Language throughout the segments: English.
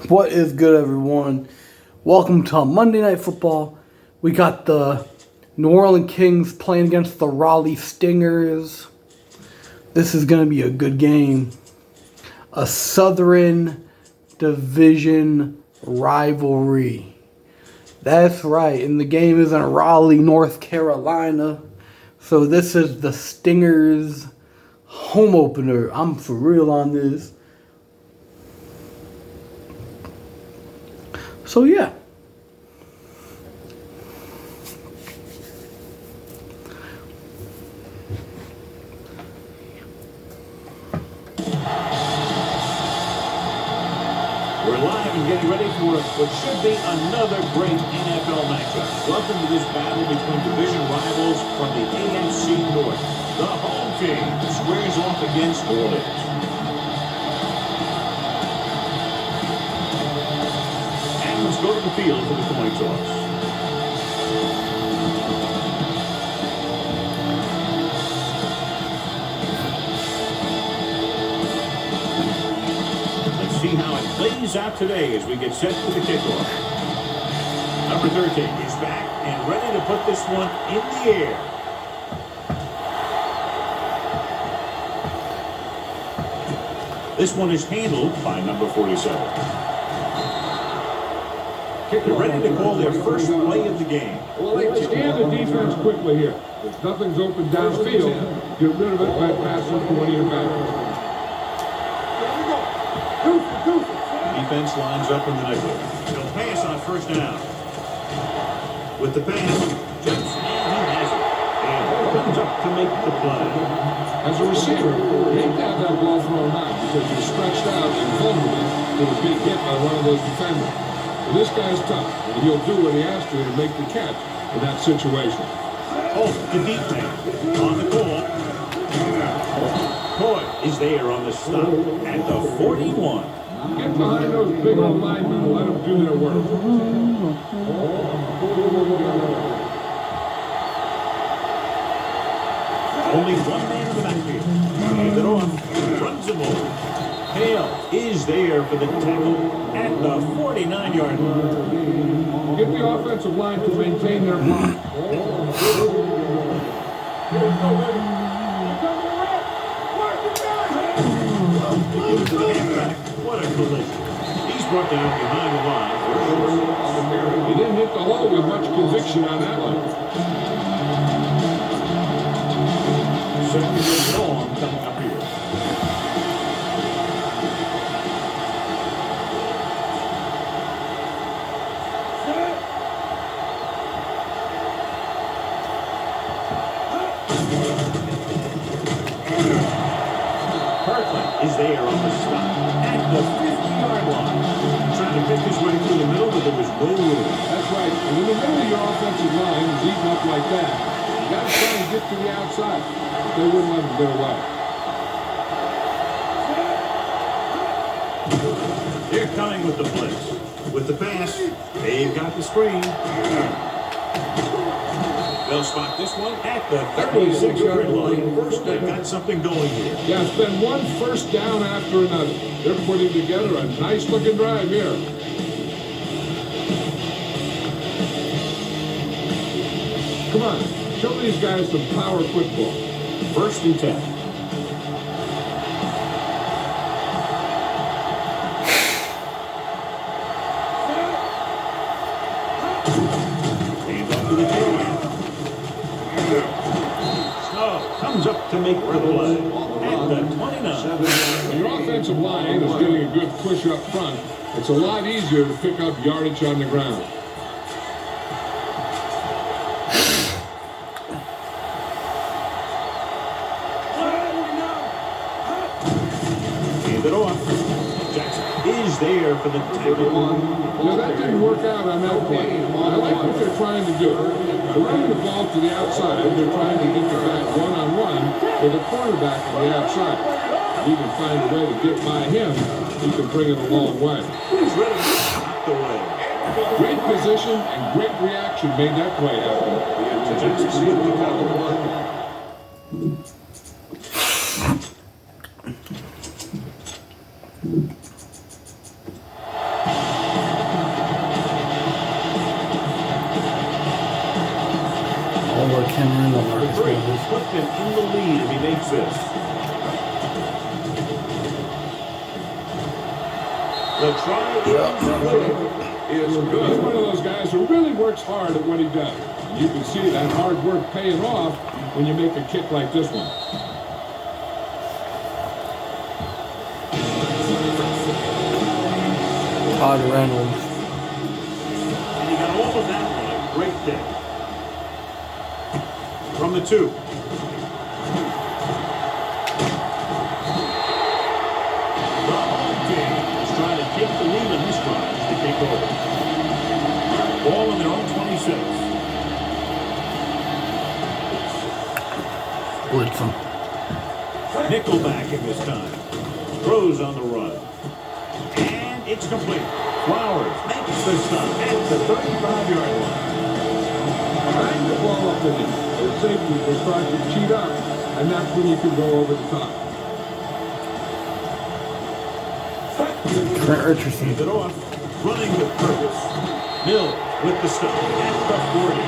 What is good, everyone? Welcome to Monday Night Football. We got the New Orleans Kings playing against the Raleigh Stingers. This is going to be a good game. A Southern Division rivalry. That's right, and the game is in Raleigh, North Carolina. So this is the Stingers home opener. I'm for real on this. So yeah. We're live and getting ready for what should be another great NFL matchup. Welcome to this battle between division rivals from the AFC North. The home team squares off against New Orleans. And let's go to the field for the coin toss. See how it plays out today as we get set for the kickoff. Number 13 is back and ready to put this one in the air. This one is handled by number 47. They're ready to call their first play of the game. Well, they scan the defense quickly here. If nothing's open downfield, get rid of it by passing to one of your backers. Defense lines up in the nickel. He'll pass on first down. With the pass, jumps and he has it. And comes up to make the play. As a receiver, you hate to have that ball thrown out because you're stretched out and vulnerable to a big hit by one of those defenders. But this guy's tough, and he'll do what he has to make the catch in that situation. Oh, the deep man on the call. Coy is there on the stop at the 41. Get behind those big old linemen and let them do their work. Only one man in the backfield. Hand it off. Runs him over. Hale is there for the tackle at the 49-yard line. Get the offensive line to maintain their block. To the halfback. What a collision. He's brought down behind the line for a short. He didn't hit the hole with much conviction on that one. Second and long coming up here. Is there on the stop at the 50-yard line. Trying to pick his way through the middle, but there was no room. That's right. And in the middle of your offensive line is eating up like that, you got to try to get to the outside. They wouldn't let him get away. They're coming with the blitz. With the pass, they've got the screen. They'll spot this one at the 36-yard line. First, they've got something going here. Yeah, it's been one first down after another. They're putting together a nice-looking drive here. Come on, show these guys some power football. First and 10. Hands off to the tailback. Comes up to make the play at the 29. When your offensive line is getting a good push up front, it's a lot easier to pick up yardage on the ground. Hand it off. Jackson is there for the tackle. Now, that didn't work out on that play. I like what they're trying to do. They're running the ball to the outside. They're trying to get the back one-on-one with a cornerback on the outside. If you can find a way to get by him, he can bring it a long way. He's ready to stop the way. Great position and great reaction made that play happen. Jackson with the tackle. Cameron Number Marcus 3, Brothers. Clifton in the lead if he makes this. The try is good. He's one of those guys who really works hard at what he does. And you can see that hard work paying off when you make a kick like this one. Todd Reynolds. And he got all of that one. A great kick. From the 2. The home team is trying to take the lead in this drive as they take over. Ball in their own 26. Blitz him. Nickelback in this time. Throws on the run. And it's complete. Flowers makes the stop at the 35-yard line. Bang the ball up in it. The safety will start to cheat up, and that's when you can go over the top. Trent Richardson. Hands it off. Running with purpose. Mill with the stop at the 40.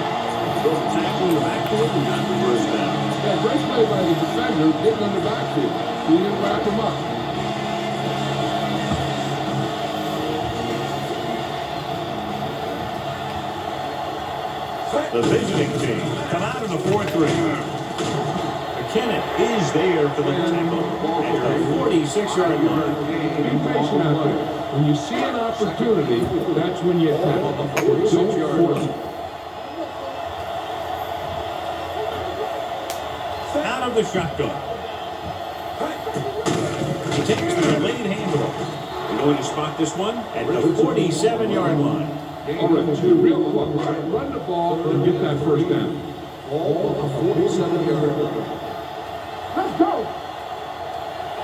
Goes tackling back to it and got the first down. Yeah, great play by the defender getting in the backfield. He didn't wrap him up. The visiting team come out in a 4-3. McKinnon is there for the tackle at the 46-yard line. Be patient out there. When you see an opportunity, that's when you attack. Don't force it. Out of the shotgun. He takes the delayed handoff. We're going to spot this one at the 47-yard line. All right, 2 real quick. Run the ball and get that first down. All 47-yard line. Let's go!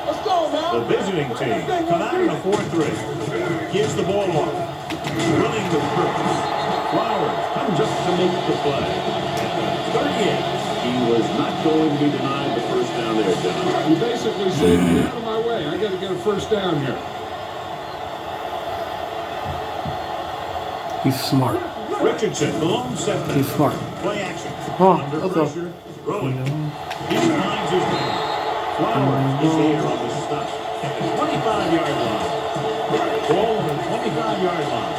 Let's go, man! The visiting team come out in a 4-3. Gives the ball off. Running with purpose. Flowers comes up to make the play. At the 38. He was not going to be denied the first down there, John. You basically said, get out of my way. I got to get a first down here. He's smart. Richardson, the lone safety. He's smart. Play action. Oh, Under okay. pressure. Throwing. He finds his man. Flowers is there on the stop at the 25-yard line. Ball on the 25-yard line.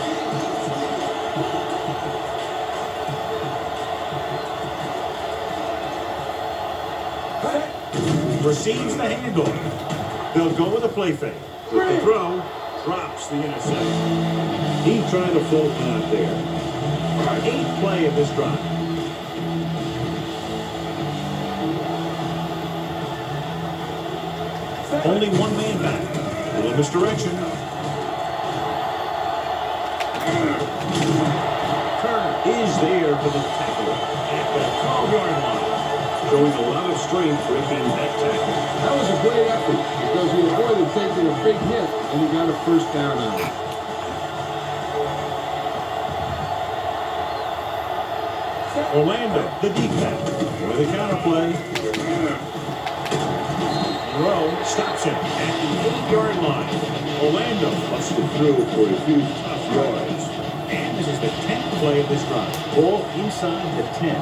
Receives the handoff. They'll go with a play fake. With the throw, drops the interception. He tried a full count there. 8th play of this drive. Only one man back. A little misdirection. Turner is there for the tackle at the 12-yard line. Showing a lot of strength breaking that tackle. That was a great effort because he avoided taking a big hit and he got a first down on it. Orlando, the defense, with a counterplay. Monroe stops him at the 8-yard line. Orlando busted through for a few tough yards. And this is the 10th play of this drive. Ball inside the 10.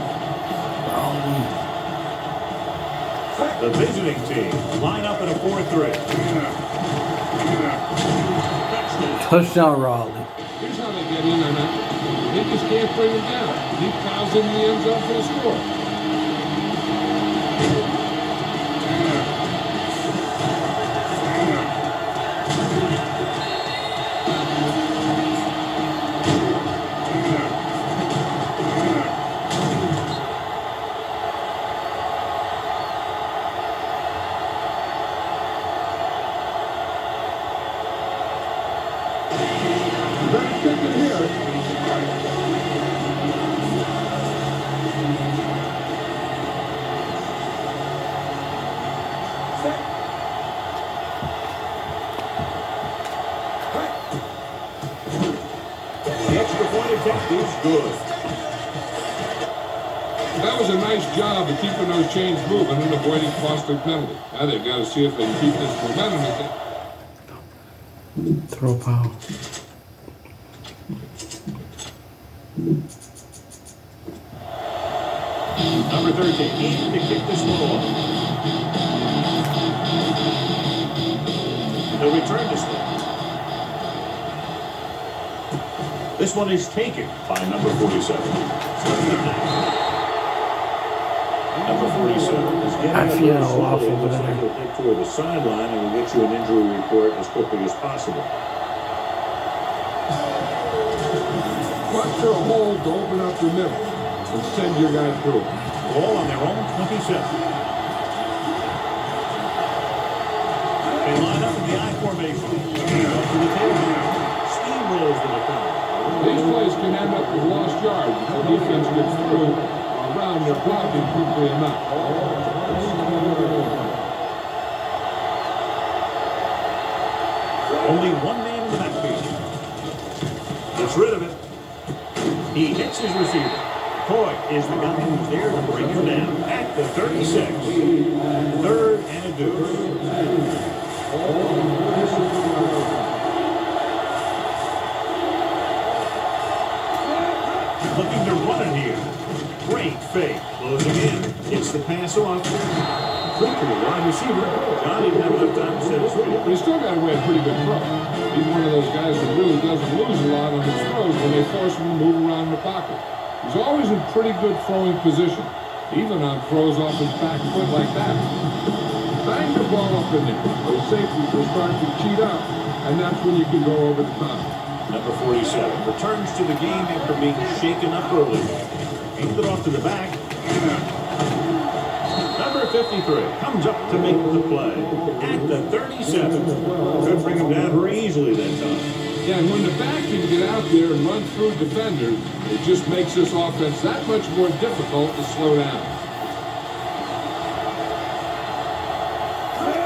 The visiting team line up in a 4-3. Touchdown Raleigh. Here's how they get in on that. They just can't bring him down. He fouls in the end zone for the score. Very quick here. The extra point attempt is good. That was a nice job of keeping those chains moving and avoiding costly penalty. Now they've got to see if they can keep this momentum. Throw foul. Number Panther to aim to kick this one off. They'll return this one. This one is taken by number 47. Number 47 is getting I feel a little awful slowly. with Looks like it. he'll take toward the sideline and we'll get you an injury report as quickly as possible. Watch your hole to open up the middle and send your guy through. Ball on their own 27. They line up in the I formation. Up to the tailback. Steamrolls to the corner. These plays can end up with lost yards if the defense gets through around their blocking quickly enough. Only one man in the backfield. Gets rid of it. He hits his receiver. Coy is the guy who's there to bring him down at the 36. Third and a deuce. Looking to run it here. Great fake. Closing in. Gets the pass off. Quick to the wide receiver. John didn't have enough time to set his feet. But he's still got away a pretty good throw. He's one of those guys that really doesn't lose a lot on his throws when they force him to move around the pocket. He's always in pretty good throwing position, even on throws off his back foot like that. Bang the ball up in there. Those safeties will start to cheat out, and that's when you can go over the top. Number 47 returns to the game after being shaken up early. Aimed it off to the back. Number 53 comes up to make the play at the 37. Could bring him down very easily that time. Yeah, and when the back can get out there and run through defenders, it just makes this offense that much more difficult to slow down.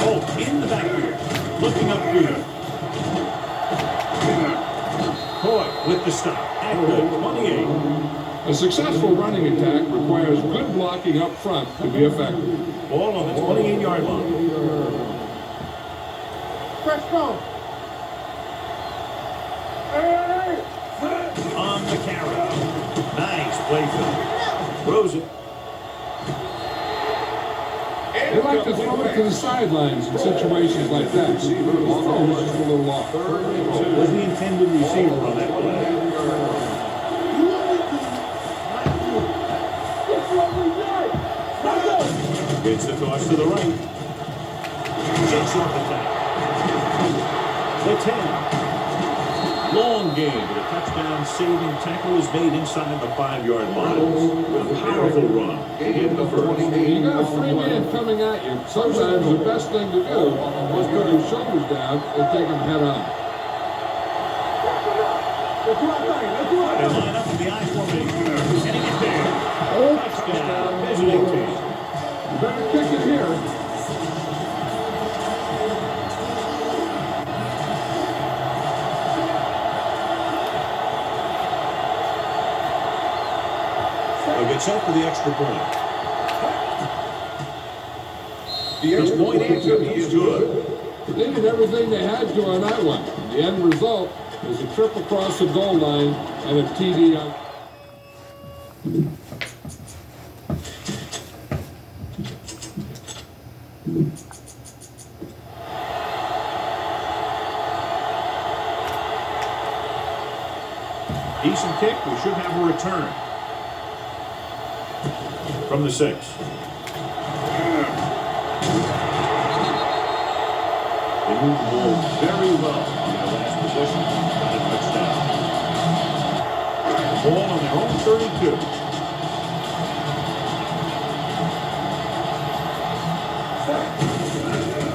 Oh, in the backfield. Looking upfield. Coy with the stop at the 28. A successful running attack requires good blocking up front to be effective. Ball on the 28-yard line. Fresh ball. On the carry. Nice play through. Throws it. They like to throw it to the sidelines in situations like that. The throw was just a little off. Was the intended receiver on that play. Gets the toss to the right. Shakes off the tackle. The 10. Long game, but a touchdown saving tackle is made inside the 5-yard line. A powerful run in the first. You got a free man coming at you. Sometimes the best thing to do is put your shoulders down and take him head on. They line up in the I formation. Heading it there. Touchdown, visiting team. You better kick it here. They'll get set for the extra point. His point answer is good. They did everything they had to on that one. The end result is a trip across the goal line and a TD on. Decent kick. We should have a return from the 6. They moved the ball very well on their last possession. Got a touchdown. Ball on their own 32.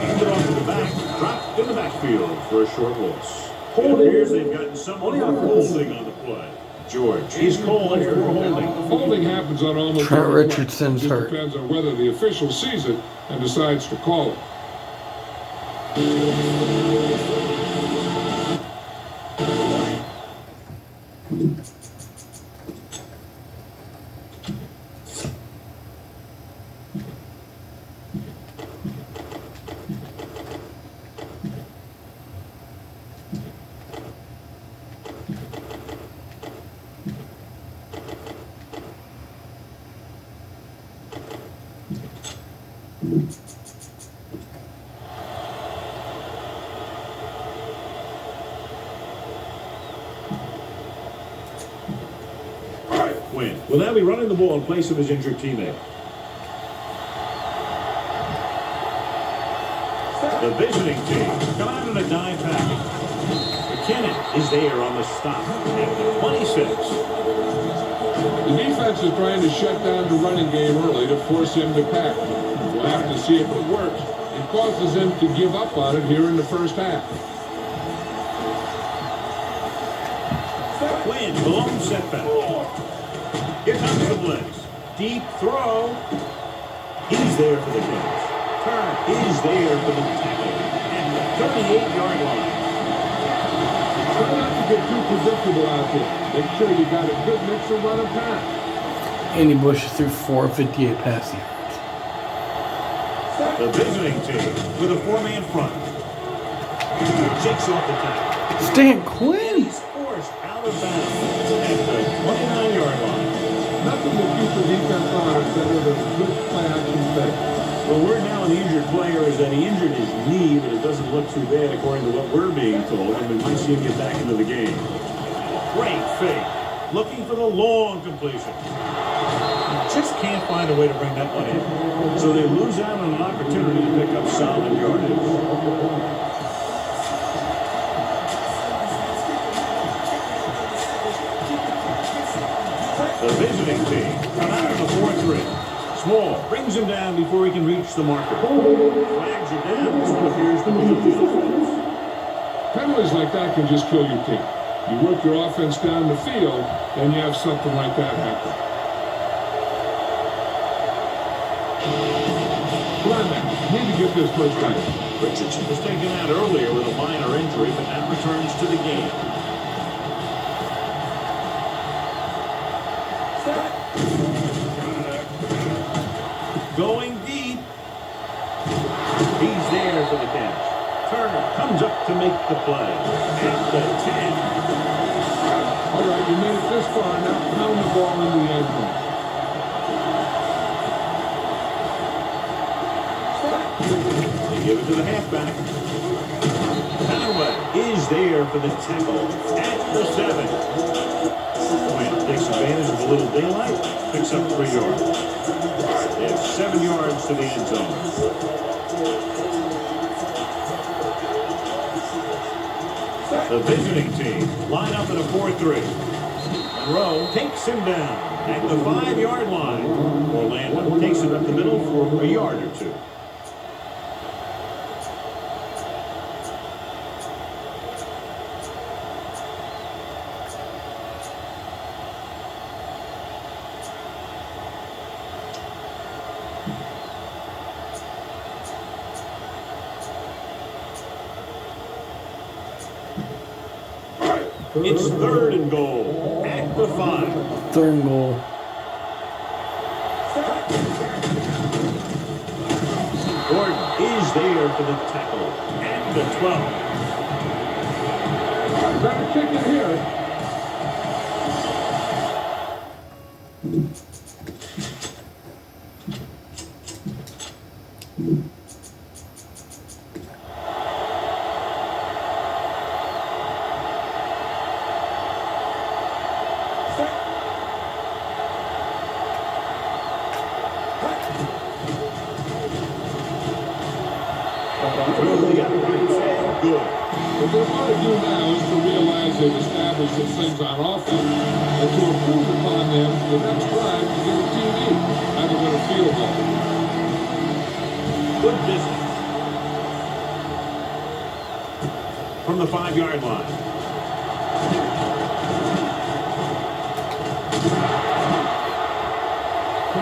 Hand it off to the back. Dropped in the backfield for a short loss. It appears they've gotten someone holding on the play. George, he's calling for holding. Holding happens on almost Trent every play. Richardson's Just hurt. depends on whether the official sees it and decides to call it. Quinn will now be running the ball in place of his injured teammate. The visiting team come out in a dive package. McKinnon is there on the stop at the 26. The defense is trying to shut down the running game early to force him to pack. We'll have to see if it works. It causes them to give up on it here in the first half. Quinn, the lone setback. Here comes the blitz. Deep throw. He's there for the catch. Turn is there for the tackle at the 38-yard line. Try not to get too predictable out there. Make sure you got a good mix of run and pass. Andy Bush threw 458 pass yards. The visiting team with a four-man front. Shakes off the tackle. Stan Quinn! He's forced out of bounds at the 29-yard line. Nothing will keep the defense honest better than a good play-action fake. Well, word now on the injured player is that he injured his knee, but it doesn't look too bad according to what we're being told, and we might see him get back into the game. Great fake. Looking for the long completion. Just can't find a way to bring that one in. So they lose out on an opportunity to pick up solid yardage. The visiting team come out of the 4-3. Small brings him down before he can reach the marker. Flags are down. This one appears to be a defense. Penalties like that can just kill your team. You work your offense down the field, then you have something like that happen. Linebacker, need to get this first down. Richardson was taken out earlier with a minor injury, but now returns to the game. Going deep. He's there for the catch. Turner comes up to make the play. At the 10. All right, you made it this far. Now pound the ball into the end zone. They give it to the halfback. Conway is there for the tackle at the 7. Quinn takes advantage of a little daylight, picks up 3 yards. They have 7 yards to the end zone. The visiting team line up in a 4-3. Monroe takes him down at the 5-yard line. Orlando takes it up the middle for a yard or 2. It's 3rd and goal at the 5. 3rd and goal. Gordon is there for the tackle at the 12. Better kick it here. Good. What they want to do now is to realize they've established some things on offense and to improve upon them the next drive to get a TD. Either going to field goal. Good distance. From the 5-yard line.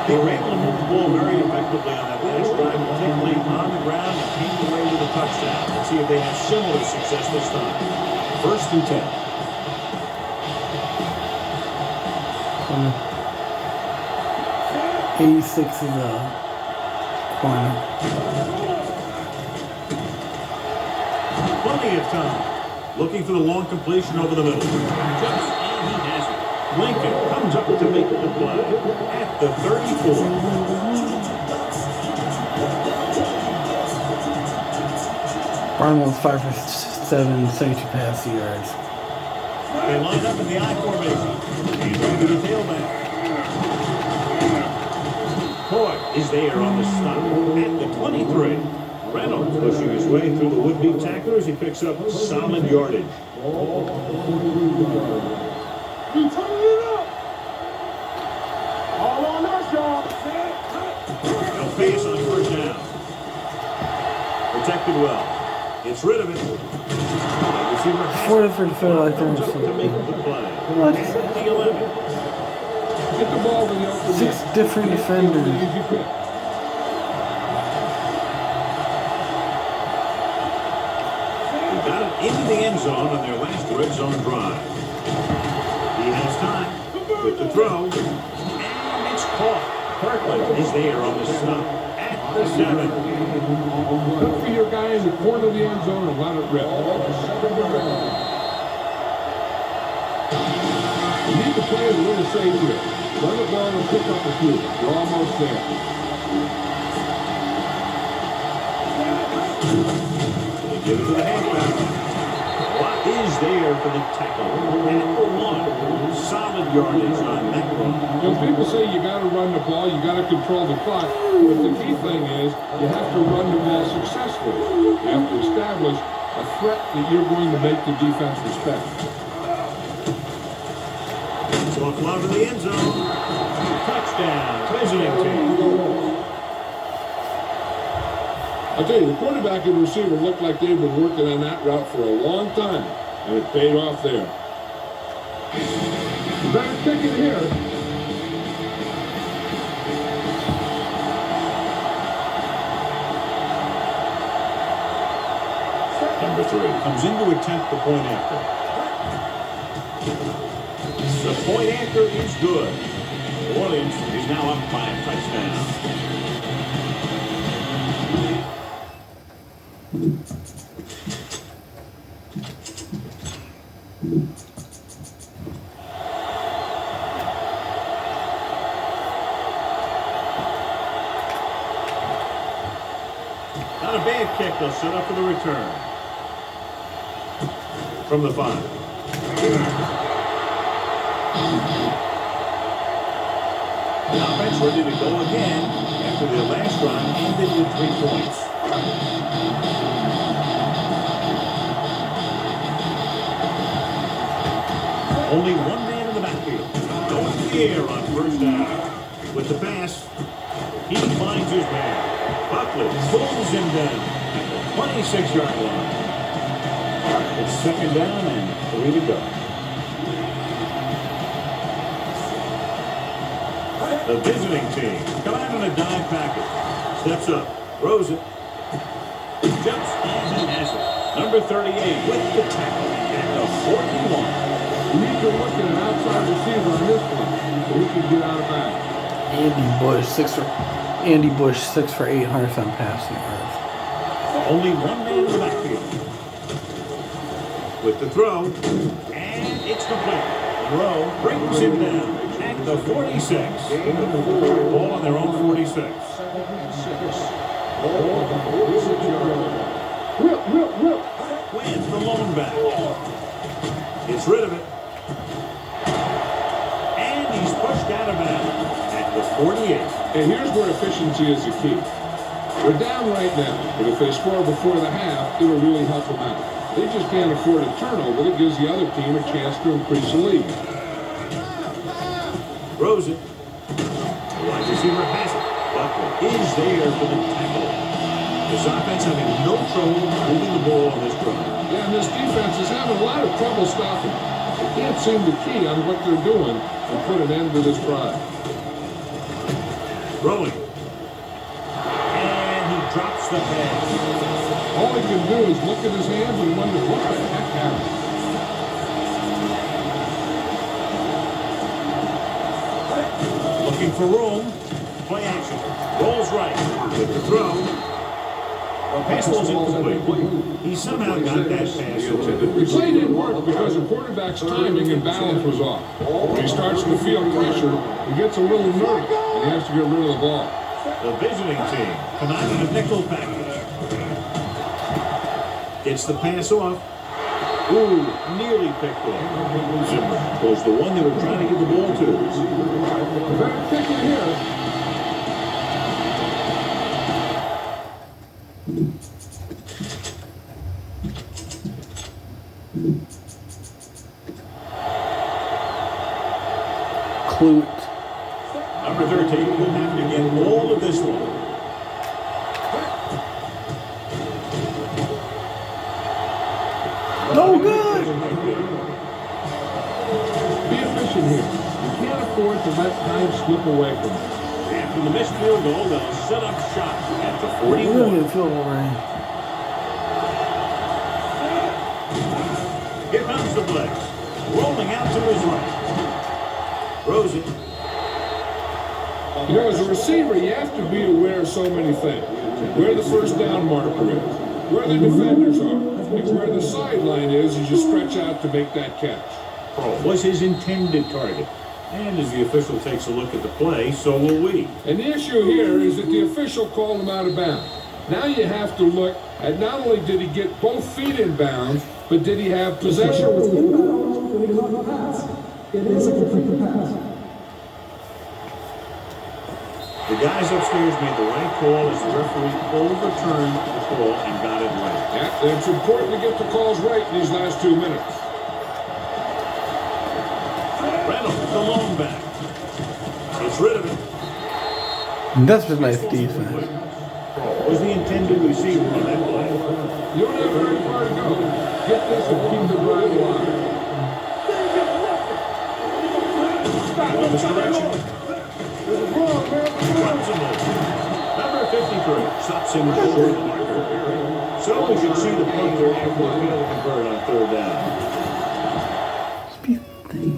They were able to move the ball very effectively on that last drive, particularly on the ground, and came away with a touchdown. Let's see if they have similar success this time. 1st and 10. Mm. 86 is a corner. Plenty of time. Looking for the long completion over the middle. Jumps, and he has it. Lincoln comes up to make the play at the 34. Arnold's 5 for 7, 72 passing yards. They line up in the I formation. He's going to the tailback. Court is there on the stop at the 23. Reynolds pushing his way through the would-be tacklers. He picks up solid yardage. They'll pass on first down. Protected well. Gets rid of it. Receiver 4 different defenders like to make the play. What? The 11. Get the ball to the open 6 different defenders. Easy pick. Got it into the end zone on their last red zone drive. He has time with the throw, and it's caught. Kirkland is there on the stop at the 7. Look for your guy in the corner of the end zone and let it rip. You need to play a little safe here. Run the ball and pick up a few. You're almost there. Give it to the halfback. What is there for the tackle? And at the 1, solid yardage on that run. You know, people say you got to run the ball, you got to control the clock, but the key thing is you have to run the ball successfully. You have to establish a threat that you're going to make the defense respect. So a flow to the end zone. Touchdown, visiting team. I'll tell you, the quarterback and receiver looked like they've been working on that route for a long time, and it paid off there. You better kick it here. Number 3 comes in to attempt the point after. The point after is good. Orleans is now up by a touchdown. Not a bad kick. They'll set up for the return. From the 5. The offense ready to go again after their last run ended with 3 points. Only one man in the backfield. Going to the air on first down. With the pass, he finds his man. Buckley pulls him down at the 26-yard line. It's second down and 3 to go. The visiting team come out in a dive package. Steps up, throws it, jumps and he has it. Number 38 with the tackle at the 41. You need to look at an outside receiver on this one so he can get out of bounds. Andy Bush, 6 for 8, 100 passing yards. Only one man in the backfield. With the throw, and it's complete. Rowe brings him down at the 46. Ball on their own 46. Whip. Wins the lone back. Gets rid of it. And he's pushed out of bounds at the 48. And here's where efficiency is the key. They're down right now, but if they score before the half, it'll really help them out. They just can't afford a turnover that gives the other team a chance to increase the lead. Throws it. The wide receiver has it. Buckley is there for the tackle. This offense having no trouble moving the ball on this drive. Yeah, and this defense is having a lot of trouble stopping. They can't seem to key on what they're doing and put an end to this drive. Throwing. And he drops the pass. All he can do is look at his hands and wonder what the heck happened. Looking for room. Play action. Rolls right with the throw. The pass was incomplete. He somehow got that pass intended. The play didn't work because the quarterback's timing and balance was off. When he starts to feel pressure, he gets a little nervous and he has to get rid of the ball. The visiting team come out in a nickel package. Gets the pass off. Ooh, nearly picked off. Zimmer was the one they were trying to get the ball to. Back kicking here. Clute. Number 13 will have to get all of this one. No good. Be efficient here. You can't afford to let time slip away from you. After the missed field goal, they'll set up shot at the We're 41. gonna field goal range. Here comes the blitz. Rolling out to his right. Rosen. You know, as a receiver, you have to be aware of so many things. Where the first down marker is, where the defenders are, and where the sideline is as you stretch out to make that catch. Was his intended target. And as the official takes a look at the play, so will we. And the issue here is that the official called him out of bounds. Now you have to look at not only did he get both feet in bounds, but did he have possession with It is a complete pass. The guys upstairs made the right call as the referee overturned the call and got it right. Yeah, it's important to get the calls right in these last 2 minutes. Reynolds, the long back. Gets rid of it. That's just nice defense. Was the intended receiver on that play. You don't have very far to go. Get this and keep the drive alive. Misdirection. Runs him over. Number 53 stops him short of the marker. So we should see the punter after the fail to convert on third down. Speed thing.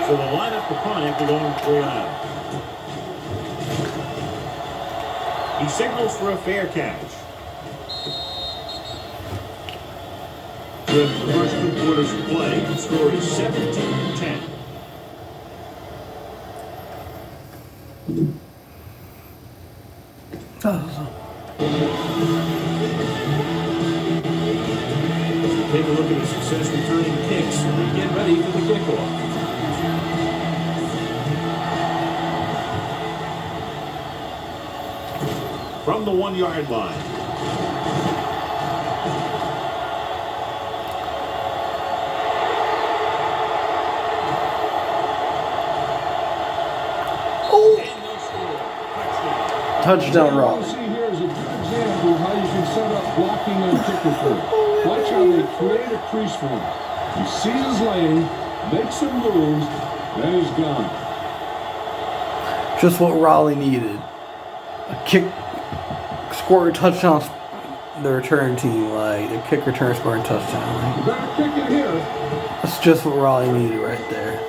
So they'll line up the punt after going 3 out. He signals for a fair catch. With the first 2 quarters of play, the score is 17-10. Take a look at the success returning kicks and get ready for the kickoff. From the 1-yard line. Touchdown What Raleigh. you see here is a good example of how you can set up blocking on kick return. Watch how they create a crease for him. He sees his lane, makes some moves, then he's gone. Just what Raleigh needed. A kick, score a touchdown, the return team, like the kick return, score a touchdown. Like, Better kick it here. that's just what Raleigh needed right there.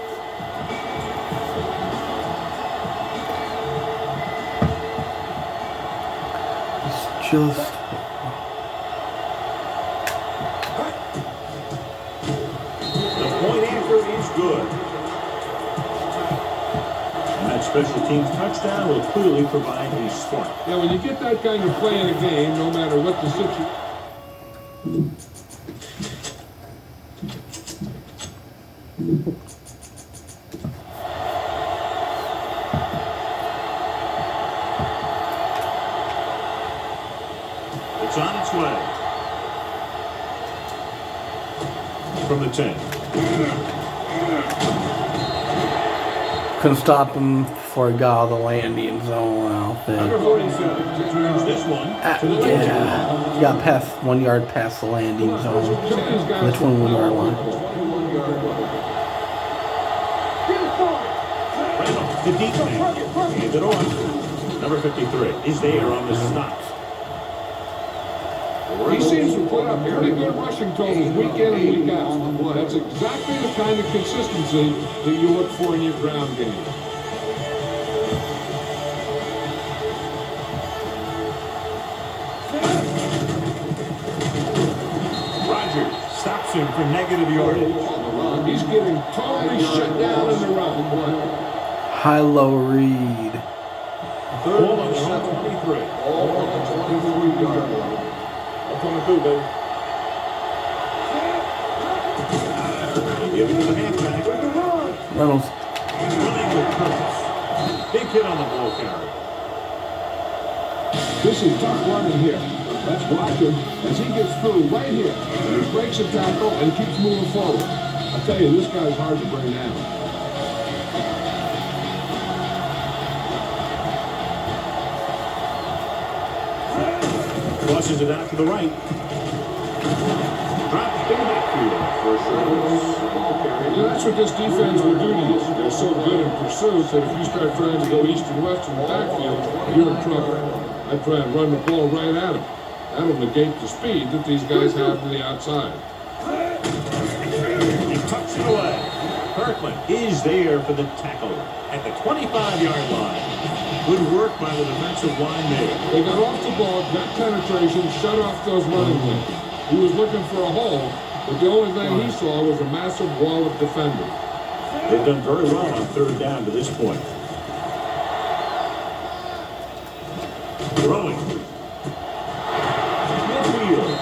It's just. The point after is good. And that special teams touchdown will clearly provide a spark. Yeah, when you get that kind of play in a game, no matter what the situation. It's on its way. From the 10. Couldn't stop him before he got out of the landing zone Number outfit. 47 returns this one to the left. Yeah, he got past 1 yard past the landing zone. The 21-yard line. Reynolds, the deep man. Hands it on. Number 53 is there on the stop. He seems to put up pretty good rushing totals week in and week out. That's exactly the kind of consistency that you look for in your ground game. Rogers stops him for negative yardage. He's getting totally shut down in the run. High-low read. Third on the 23. All on the 23-yard line. Up on the 2, baby. Give it to the halfback. Reynolds. Running with purpose. Big hit on the ball carrier. This is tough running here. Let's watch him as he gets through right here. And he breaks a tackle and keeps moving forward. I tell you, this guy's hard to bring down. Flushes it out to the right. Dropped in the backfield for a short loss. That's what this defense will do to you. They're so good in pursuit that if you start trying to go east and west in the backfield, you're in trouble. I try and run the ball right at him. That'll negate the speed that these guys have to the outside. He tucks it away. Kirkland is there for the tackle at the 25-yard line. Good work by the defensive line there. They got off the ball, got penetration, shut off those running lanes. He was looking for a hole, but the only thing he saw was a massive wall of defenders. They've done very well on third down to this point. Throwing. Midfield.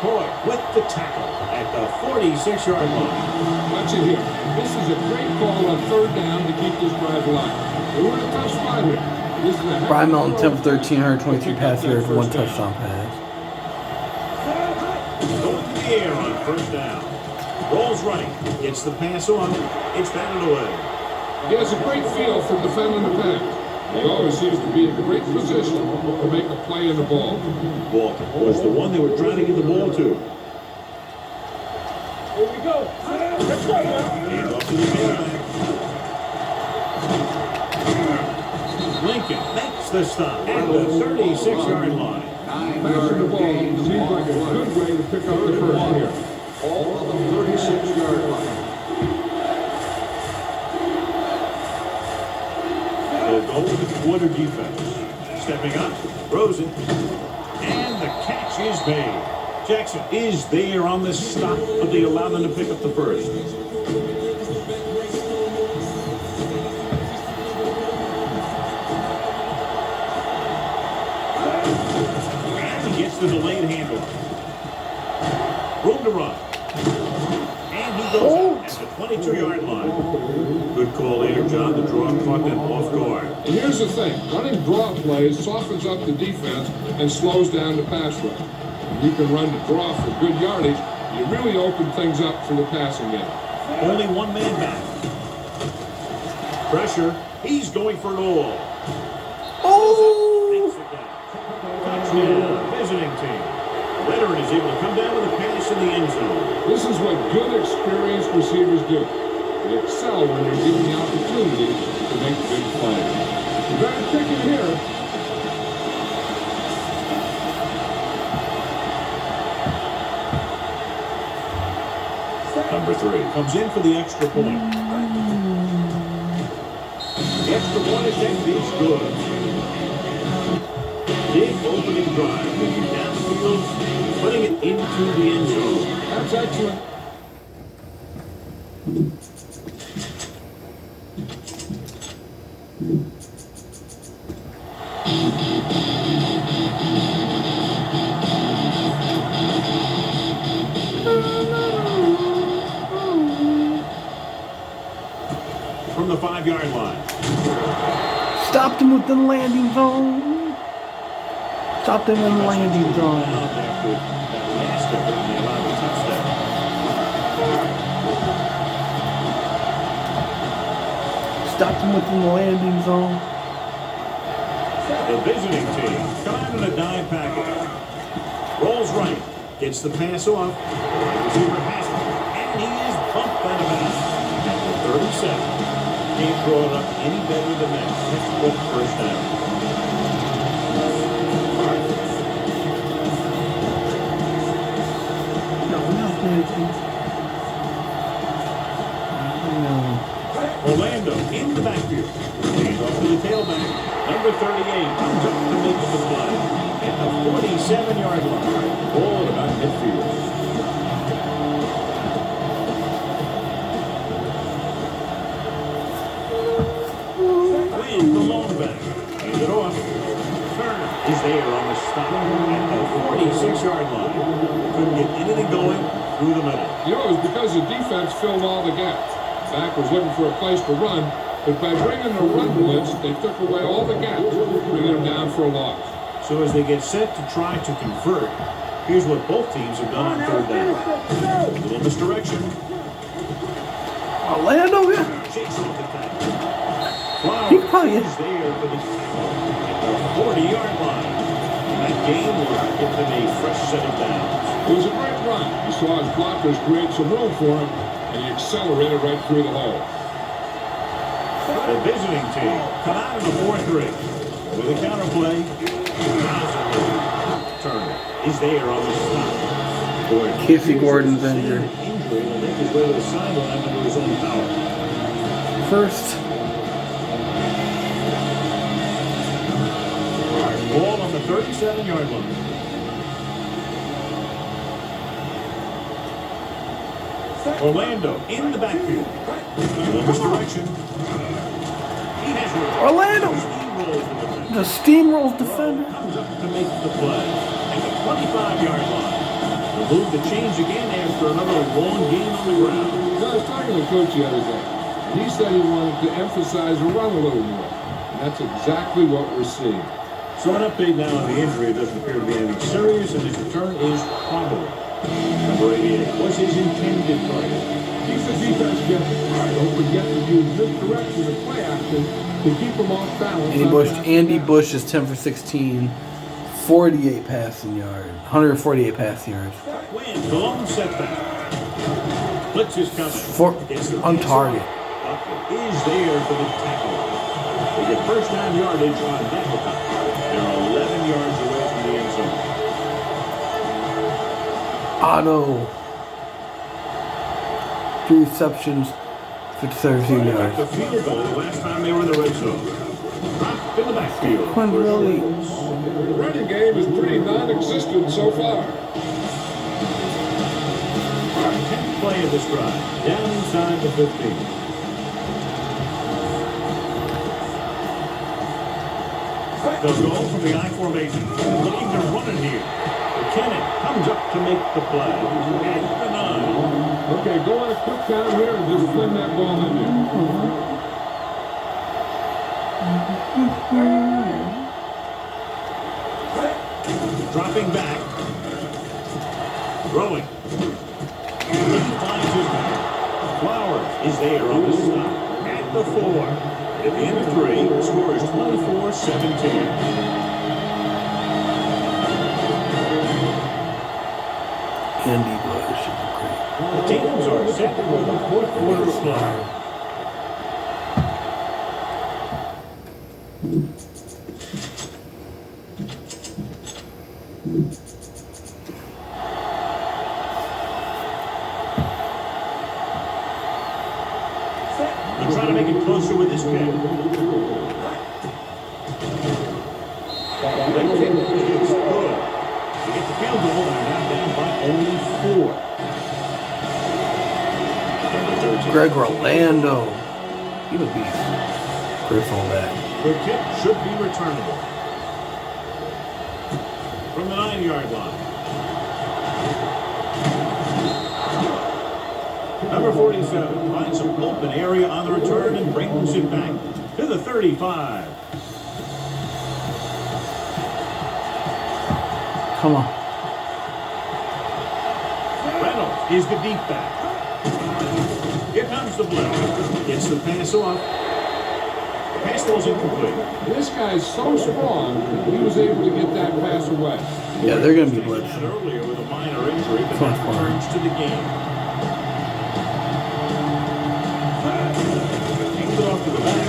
Coy with the tackle at the 46-yard line. Watch it here. This is a great call on third down to keep this drive alive. They were in a tough spot here. This is a Brian Melton, 10 for 13, 123 pass yards, 1 touchdown pass. Going to the air on first down. Rolls right. Gets the pass on. It's batted away. He has a great feel for defending the pass. He always seems to be in a great position to make a play in the ball. Walker was the one they were trying to get the ball to. Here we go. Let's go now. And off to the tailback. Lincoln makes the stop at the 36-yard line. Passing the ball seems like a good way to pick up the first here. All on the 36-yard line. They'll go with the quarter defense. Stepping up, throws it, and the catch is made. Jackson is there on the stop, but they allow them to pick up the first. And he gets the delayed handoff. Room to run. And he goes out at the 22-yard line. Good call there, John. The draw caught them off guard. And here's the thing. Running draw plays softens up the defense and slows down the pass rush. When you can run the draw for good yardage, you really open things up for the passing game. Only one man back. Pressure. He's going for it all. Oh! Touchdown. Visiting team. Veteran is able to come down with a pass in the end zone. This is what good, experienced receivers do. They excel when they're given the opportunity to make big plays. You better pick it here. Number 3 comes in for the extra point. The extra point is taken. He's good. Big opening drive. Moving down the field, putting it into the end zone. That's excellent. From the 5-yard line. Stopped him within the landing zone. Stopped him in the landing zone. After that last effort, and they allowed the touchdown. Stopped him within the landing zone. The visiting team coming in a dime package. Rolls right. Gets the pass off. Receiver has it. And he is bumped out of bounds at the 37. Can't draw it up any better than that. Textbook first down. Orlando in the backfield. Hands off to the tailback. Number 38 comes up to make the play at the 47-yard line. Ball at about midfield. Quinn, the long back. Hand it off. Turner is there on the stop at the 46-yard line. Couldn't get anything going through the middle. You know, it was because the defense filled all the gaps. Back was looking for a place to run, but by bringing the run blitz, they took away all the gaps, bringing them down for a loss. So as they get set to try to convert, here's what both teams have done on third down. A little misdirection. Orlando, yeah. Chasing the tackle. Flowers He probably is there for the tackle at the 40-yard line. And that game will get them a fresh set of downs. It was a great run. You saw his blockers create some room for him, and he accelerated right through the hole. The visiting team come out of the 4-3 with a counterplay. Turner is there on the stop. Gordon. Casey Gordon's injured. Injury will make his way to the sideline under his own power. First. Ball on the 37-yard line. Orlando in the backfield. Misdirection. He has Orlando. The steamrolls defender. Comes up to make the play at the 25-yard line. The move to change again after another long game on the ground. I was talking to Coach the other day. He said he wanted to emphasize the run a little more. And that's exactly what we're seeing. So an update now on the injury. It doesn't appear to be anything serious, and his return is probable. Number 88 was his intended target. Keep the defense guessing. Don't forget to use misdirection of play action to keep them off balance. Andy Bush is 10 for 16, 48 passing yards, 148 passing yards. Win, the long setback. Blitz is coming. On target. Buckley is there for the tackle. They get first down yardage on that one. They're 11 yards away from the end zone. Otto. 3 receptions, 57 yards. The field goal the last time they were in the red zone. Dropped in the backfield. Quinn really. The running game is pretty non-existent so far. 10th play of this drive. Down inside the 15. They'll go from the I formation. Looking to run it here. McKinnon comes up to make the play. At the 9. Okay, go on a quick count here and just fling that ball in there. Dropping back. Throwing. He finds his man. Flowers is there on the stop. At the 4. At the end of 3, the score is 24-17. Andy Bush. The teams are set for the fourth quarter of play. They're trying to make it closer with this kick. The kick is good. They get the field goal and are now down by only 4. Greg Orlando. He's a beast. Great fullback. The kick should be returnable. From the 9-yard line. Number 47 finds some open area on the return and brings it back to the 35. Come on. Reynolds is the deep back. Here comes the blitz. Gets the pass off. The pass was incomplete. This guy is so strong, he was able to get that pass away. Yeah, they're going to be blitzed. Earlier with a minor injury, but that returns to the game. Hangs it off to the back.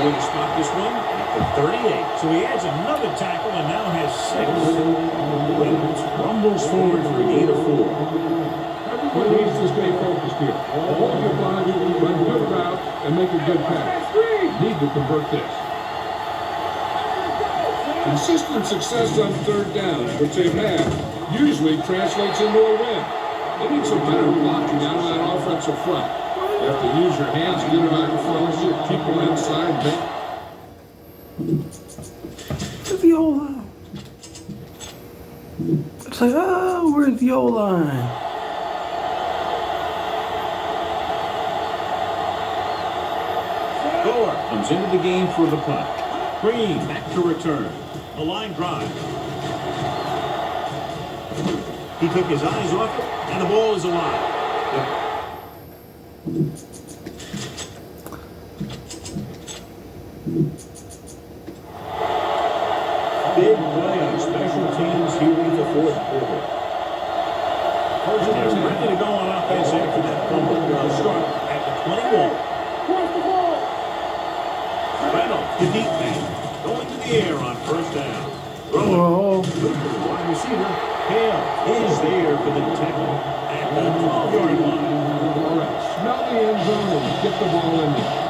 Going to spot this one at the 38. So he adds another tackle and now has 6. Reynolds rumbles forward for a gain of 4. Everyone needs to stay focused here. Hold your body, run a good route, and make a good pass. Need to convert this. Consistent success on third down, which they've had, usually translates into a win. They need some better blocking out of that offensive front. You have to use your hands, get them out in front of you, keep them inside. Where's the O-line? It's like, oh, where's the O-line? Gore comes into the game for the punt. Green back to return. A line drive. He took his eyes off it, and the ball is alive. Big play on special teams here in the fourth quarter. They're ready to go on offense after that fumble. They'll start at the 21. Reynolds, the deep man, going to the air on first down. Throwing. Wide receiver. Hale is there for the tackle at the 12-yard line. All right, smell the end zone and get the ball in there.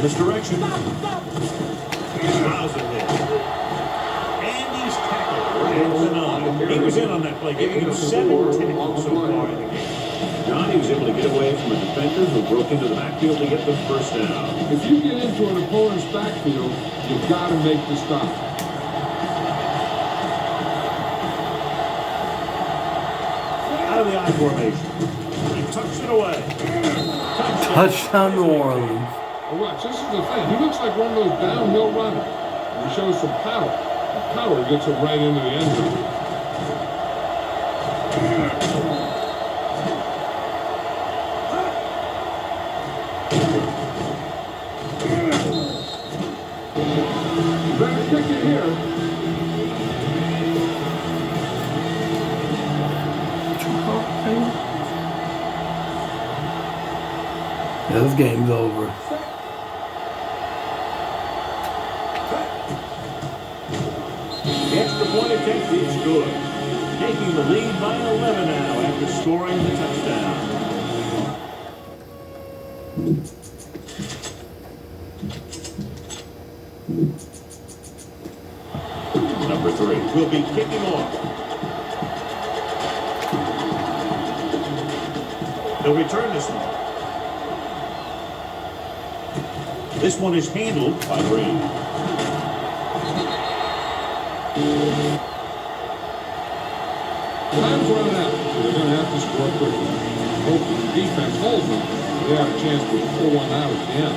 Misdirection. Miles in there. And he's tackled right at the 9. He was in on that play, giving him 7 tackles so far in the game. John, he was able to get away from a defender who broke into the backfield to get the first down. If you get into an opponent's backfield, you've got to make the stop. Out of the I formation. He tucks it away. Touchdown New Orleans. Well, watch, this is the thing. He looks like one of those downhill runners. And he shows some power. The power gets him right into the end zone. You better kick it here. Yeah, this game's over. The extra point attempt is good. Taking the lead by 11 now after scoring the touchdown. Number 3 will be kicking off. He'll return this one. This one is handled by Green. Time's running out, so they're going to have to score quickly. Hopefully the defense holds them. They have a chance to pull one out at the end.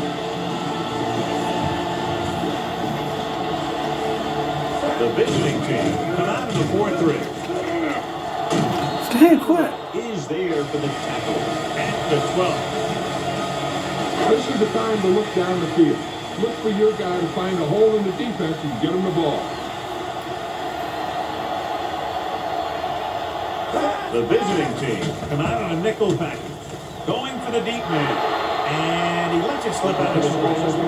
The visiting team come out in the 4-3. Stay quick. Is there for the tackle at the 12. This is the time to look down the field. Look for your guy to find a hole in the defense and get him the ball. The visiting team come out in a nickel package. Going for the deep man. And he lets it slip out of his grasp. The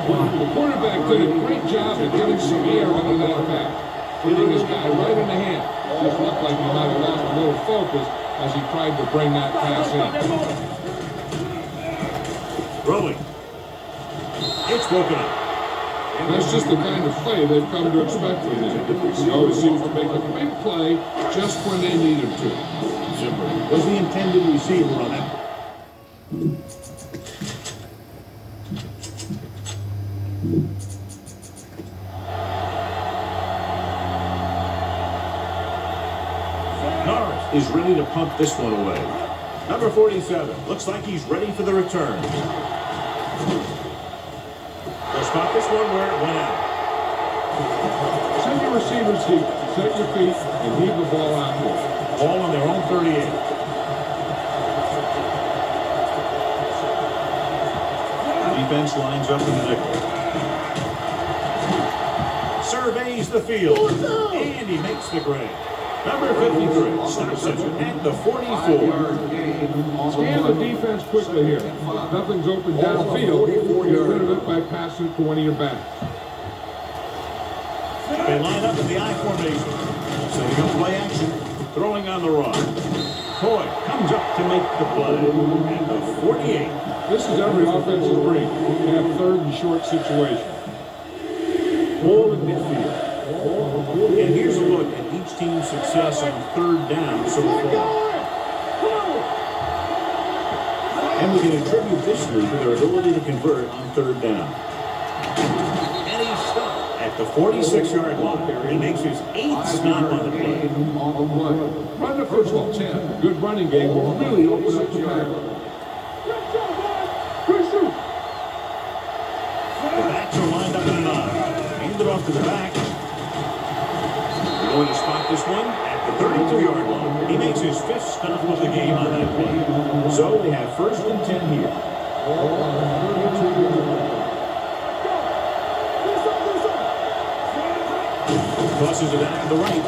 quarterback did a great job of getting some air under that pass. Hitting his guy right in the hand. Just looked like he might have lost a little focus as he tried to bring that pass in. Throwing. It's broken up. That's just the kind of play they've come to expect from him. He always seems to make a big play just when they need him to. Zimmer was the intended receiver on that. Norris is ready to pump this one away. Number 47 looks like he's ready for the return. They'll stop this one where it went out. Send your receivers deep, set your feet, and leave the ball out there. All on their own 38. The defense lines up in the nickel. Surveys the field. And he makes the grade. Number 53 stops it at the 44. Scan the defense quickly here. Nothing's open downfield. Get rid of it by passing it to one of your backs. They line up in the I formation. Setting up play action. Throwing on the run. Toy comes up to make the play at the 48. This is every offensive break. You have third and short situation. Ball in midfield. And here's a look at each team's success on third down so far. And we can attribute this lead to their ability to convert on third down. And he's stopped at the 46-yard line. He makes his 8th stop on the play. Run the football, 10. A good running game will really open up the pass. The backs are lined up in a 9. Hand it off to the back. They're going to spot this one at the 32-yard line. He makes his 5th stop of the game on that play. So they have 1st and 10 here. Tosses it out to the right.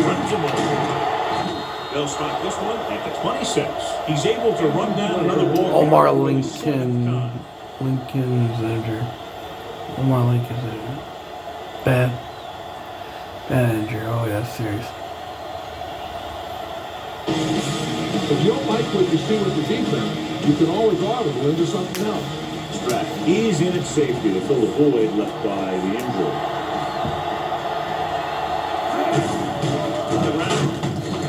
Runs him over. They'll spot this one at the 26. He's able to run down another ball. Omar Lincoln's injured. Omar Lincoln's injured. Bad injury. Oh yeah, serious. If you don't like what you see with the defense, you can always audible into something else. Strat. He's in at safety to fill the void left by the injury.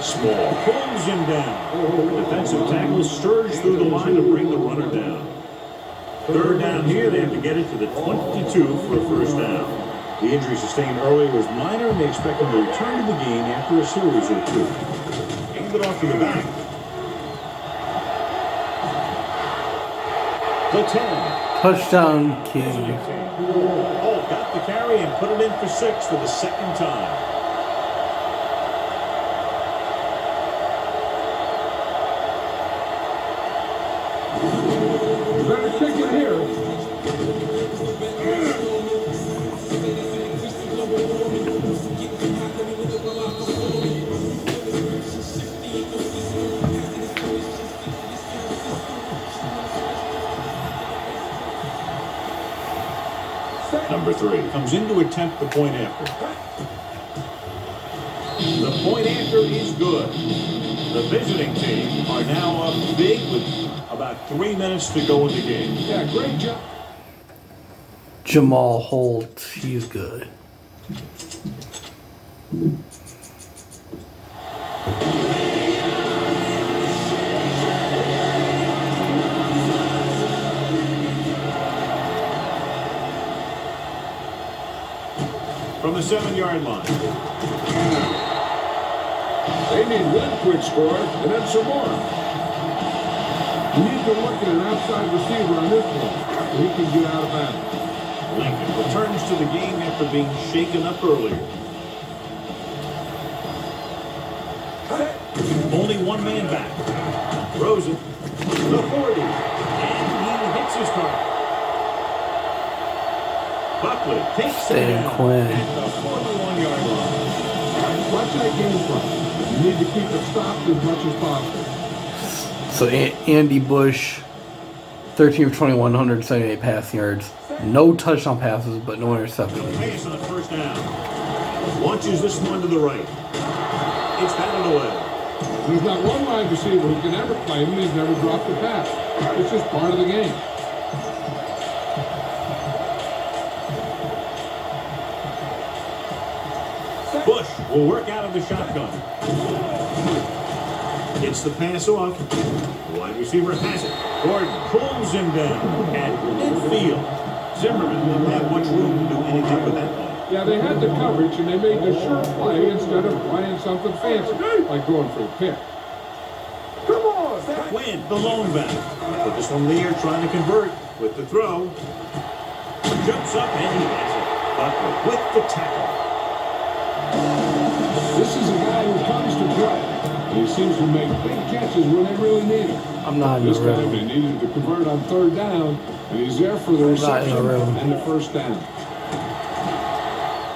Small pulls him down. The defensive tackle stirs through the line to bring the runner down. Third down here, they have to get it to the 22 for a 1st down. The injury sustained earlier was minor, and they expect him to return to the game after a series or 2. Hand it off to the back. The 10. Touchdown, King. Oh, got the carry and put it in for 6 for the 2nd time. You better kick it here. Number 3 comes in to attempt the point after. The point after is good. The visiting team are now up big with about 3 minutes to go in the game. Yeah, great job. Jamal Holt, he's good. From the 7-yard line. They need one quick score and then some more. You need to look at an outside receiver on this one. He can get out of bounds. Lincoln returns to the game after being shaken up earlier. Only one man back. Throws it. The 40. And he hits his target. Buckley takes it down at the 41-yard line. Watch that game plan. You need to keep it stopped as much as possible. So Andy Bush, 13 of 21, 178 passing yards. No touchdown passes, but no interceptions. Pass on 1st down. Launches this one to the right. It's batted away. There's not one wide receiver who can ever claim he's never dropped a pass. It's just part of the game. Bush will work out of the shotgun. Gets the pass off. The wide receiver has it. Gordon pulls him down at midfield. Zimmerman didn't have much room to do anything with that one. Yeah, they had the coverage and they made the sure play instead of playing something fancy, like going for a pick. Come on, Quinn, the lone back. Put this one there, trying to convert with the throw. Jumps up and he has it. Buckley with the tackle. This is a guy who comes to play. He seems to make big catches when they really need him. I'm not in the This time room. they needed to convert on 3rd down, and he's there for the reception and the 1st down.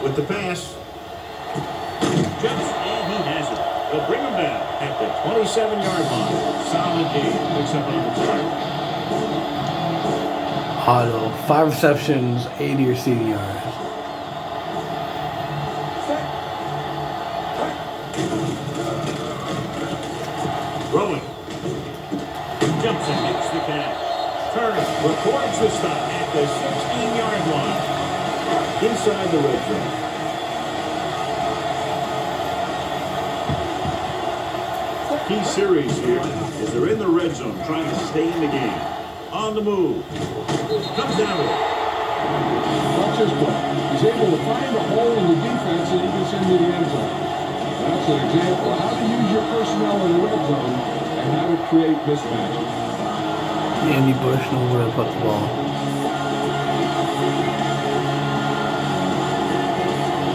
With the pass. Jumps and he has it. They'll bring him down at the 27-yard line. Solid game. Picks up on the play. Otto, 5 receptions, 80 receiving yards. Throwing. Jumps and makes the catch. Turns. Records the stop at the 16-yard line. inside the red zone. Key series here as they're in the red zone trying to stay in the game. On the move. Comes down with it. Watch this play. He's able to find a hole in the defense and he gets into the end zone. That's an example of how to use your personnel in the red zone and how to create mismatches. Andy Bush knows where to put the ball.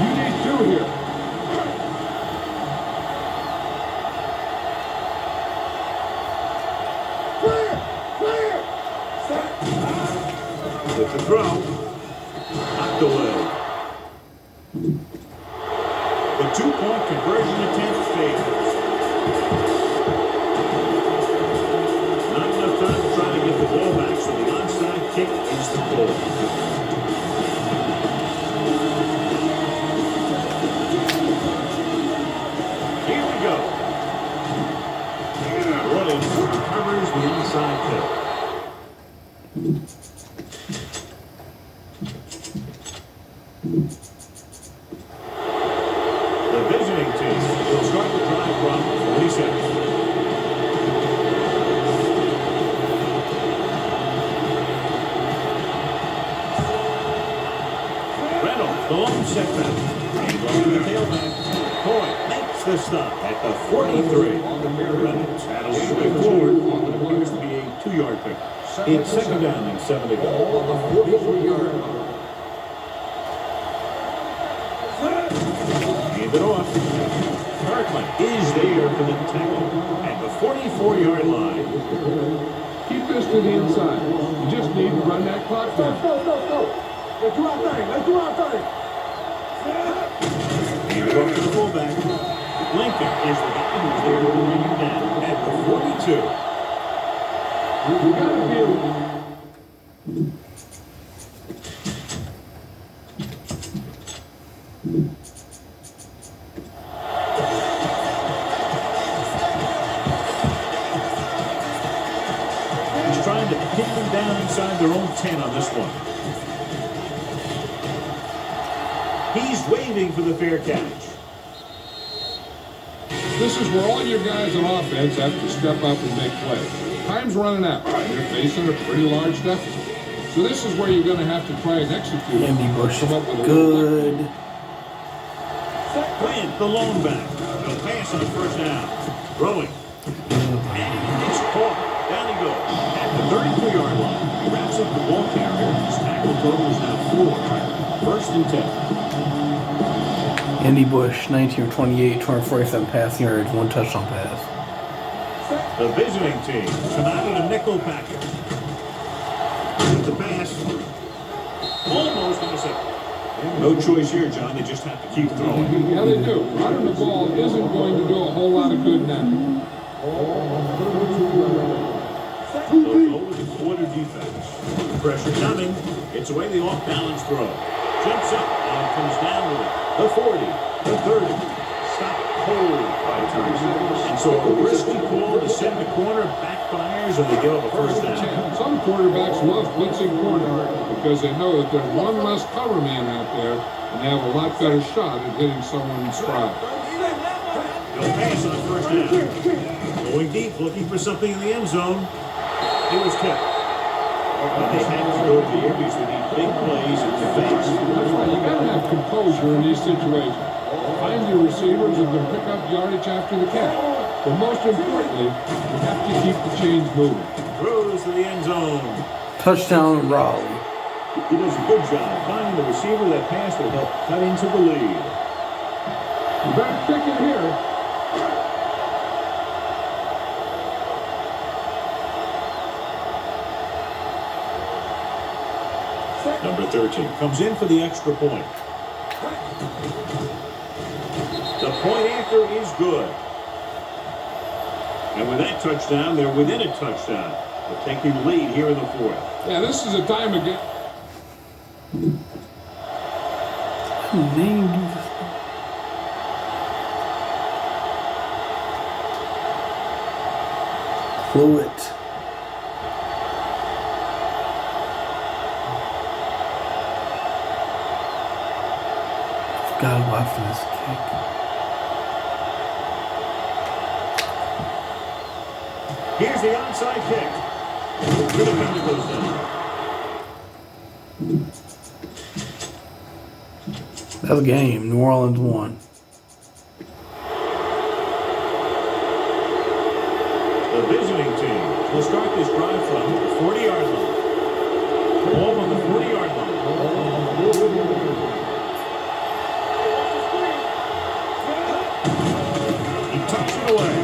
You need two here. With the throw, knocked away. The two-point conversion attempt fails. Not enough time to try to get the ball back, so the onside kick is the goal. Here we go. Rollins recovers the onside kick. The visiting team will start the drive from 40 seconds. Reynolds, the long setback. And going to the tailback. Coy makes the stop at the 43. Reynolds had a little bit forward on what appears to be a 2-yard pick. It's second down and 7 to go. On the 43-yard line. Hand it off. Kirkland is there for the tackle at the 44-yard line. Keep this to the inside. You just need to run that clock down. Let's do our thing. Hand it off to the fullback. Lincoln is the guy who's there to bring him down at the 42. You got to be able to. He's trying to pin them down inside their own 10 on this one. He's waving for the fair catch. This is where all your guys on offense have to step up and make plays. Time's running out. You're facing a pretty large deficit. So this is where you're going to have to try and execute. Andy Bush is Come up with a good. Quinn, the lone back. No pass on first down. Throwing. And it's caught. Down he goes. At the 33-yard line. He wraps up the ball carrier. His tackle total is now 4. First and 10. Andy Bush, 19 of 28, 247 passing yards, 1 touchdown pass. The visiting team come out in a nickel package. With the pass. Almost intercepted. No choice here, John. They just have to keep throwing. Yeah, they do. Running the ball isn't going to do a whole lot of good now. They'll go with the quarter defense. Pressure coming. It's away the off-balance throw. Jumps up and comes down with it. The 40, the 30. Stop cold by Tyson. And so a risky call to send the corner backfires and they give up a first down. Some quarterbacks love blitzing corner because they know that there's one less cover man out there and they have a lot better shot at hitting someone in stride. No pass on first down. Going deep, looking for something in the end zone. It was kept. But they had to go to the air because they need big plays and defense. That's why you got to have composure in these situations. Find your receivers and then pick up yardage after the catch. But most importantly, you have to keep the chains moving. Throws to the end zone. Touchdown, Raleigh. He does a good job finding the receiver that pass will help cut into the lead. You better kick it here. Number 13 comes in for the extra point. The point after is good. And with that touchdown, they're within a touchdown. They're taking the lead here in the fourth. Yeah, this is a time again. Fluid. Gotta go after this kick. Here's the onside kick. The defender goes down. That's a game. New Orleans won. The visiting team will start this drive from the 40-yard line. Ball on the 40-yard line. He tucks it away.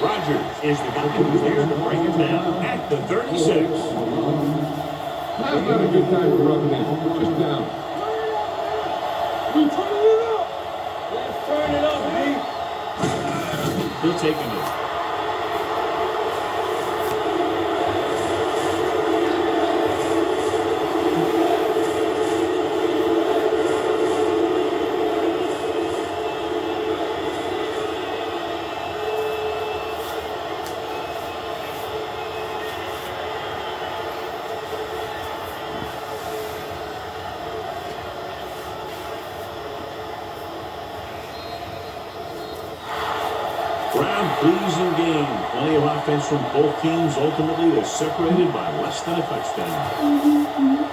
Rogers is the guy who's there to bring it down at the 36. That's not a good time to rub it in. Just down. Let's turn it up, B. He'll take it. Pleasing game. Plenty of offense from both teams. Ultimately, they're separated by less than a touchdown.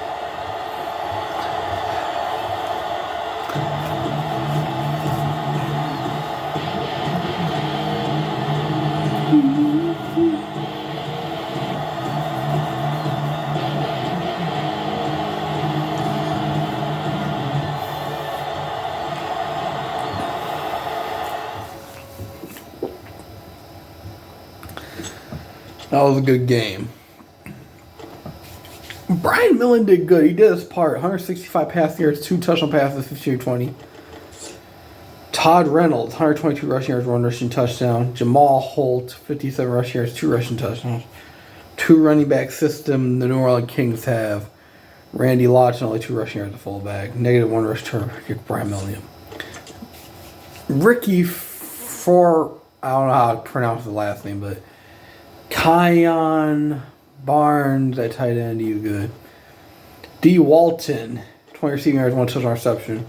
That was a good game. Brian Millen did good. He did his part. 165 passing yards, 2 touchdown passes, 15-20. Todd Reynolds, 122 rushing yards, 1 rushing touchdown. Jamal Holt, 57 rushing yards, 2 rushing touchdowns. 2 running back system the New Orleans Kings have. Randy Lodge, only 2 rushing yards, a fullback. -1 rush to Brian Millen. Ricky for I don't know how to pronounce the last name, but Kion Barnes at tight end, you good. D. Walton, 20 receiving yards, 1 touchdown reception.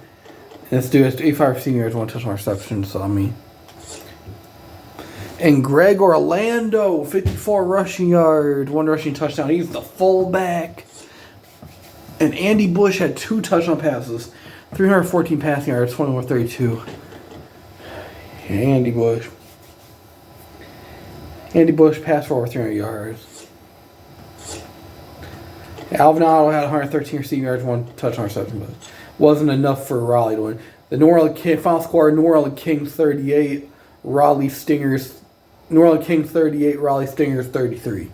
And this dude has 85 receiving yards, 1 touchdown reception, so I mean. And Greg Orlando, 54 rushing yards, 1 rushing touchdown. He's the fullback. And Andy Bush had 2 touchdown passes, 314 passing yards, 21-32. Andy Bush. Andy Bush passed for over 300 yards. Alvin Otto had 113 receiving yards, 1 touchdown reception, but wasn't enough for Raleigh to win. The New Orleans final score: New Orleans Kings 38, Raleigh Stingers. New Orleans Kings 38, Raleigh Stingers 33.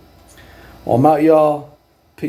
Well, I'm out, y'all.